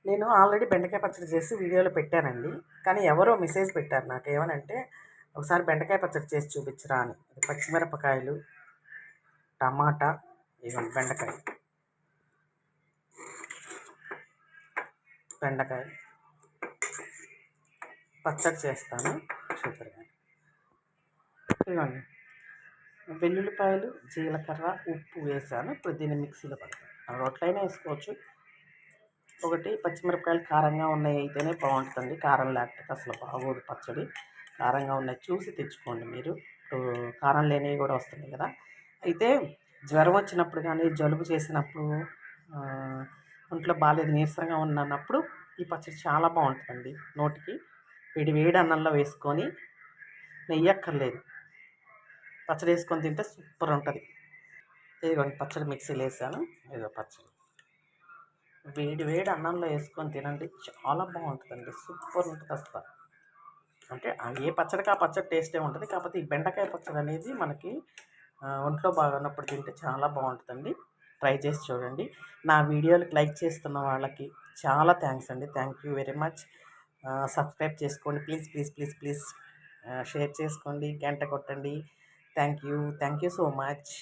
నేను ఆల్రెడీ బెండకాయ పచ్చడి చేసి వీడియోలో పెట్టానండి. కానీ ఎవరో మెసేజ్ పెట్టారు నాకు ఏమనంటే, ఒకసారి బెండకాయ పచ్చడి చేసి చూపించరా అని. పచ్చిమిరపకాయలు, టమాటా, ఇదిగోండి బెండకాయ పచ్చడి చేస్తాను సూపర్‌గా. ఇదిగోండి వెల్లుల్లిపాయలు, జీలకర్ర, ఉప్పు వేసాను. ఇప్పుడు దీన్ని మిక్సీలో పడతాను. రోట్లైనా వేసుకోవచ్చు. ఒకటి పచ్చిమిరపకాయలు కారంగా ఉన్నాయి అయితేనే బాగుంటుందండి. కారం లేకపోతే అసలు బాగోదు పచ్చడి. కారంగా ఉన్నాయి చూసి తెచ్చుకోండి మీరు. కారం లేనివి కూడా వస్తున్నాయి కదా. అయితే జ్వరం వచ్చినప్పుడు కానీ, జలుబు చేసినప్పుడు, ఒంట్లో బాగాలేదు నీరసంగా ఉన్నప్పుడు ఈ పచ్చడి చాలా బాగుంటుందండి. నోటికి వేడి వేడి అన్నంలో వేసుకొని, నెయ్యి అక్కర్లేదు, పచ్చడి వేసుకొని తింటే సూపర్ ఉంటుంది. ఇదిగోండి పచ్చడి మిక్సీలో వేసాను. ఇదిగో పచ్చడి వేడి వేడి అన్నంలో వేసుకొని తినండి, చాలా బాగుంటుందండి. సూపర్ ఉంటుంది అసలు. అంటే ఏ పచ్చడికి ఆ పచ్చడి టేస్టే ఉంటుంది. కాకపోతే ఈ బెండకాయ పచ్చడి అనేది మనకి ఒంట్లో బాగున్నప్పుడు తింటే చాలా బాగుంటుందండి. ట్రై చేసి చూడండి. నా వీడియోలకు లైక్ చేస్తున్న వాళ్ళకి చాలా థ్యాంక్స్ అండి. Thank you very much. Subscribe చేసుకోండి please please please please. Share చేసుకోండి, గంట కొట్టండి. Thank you so much.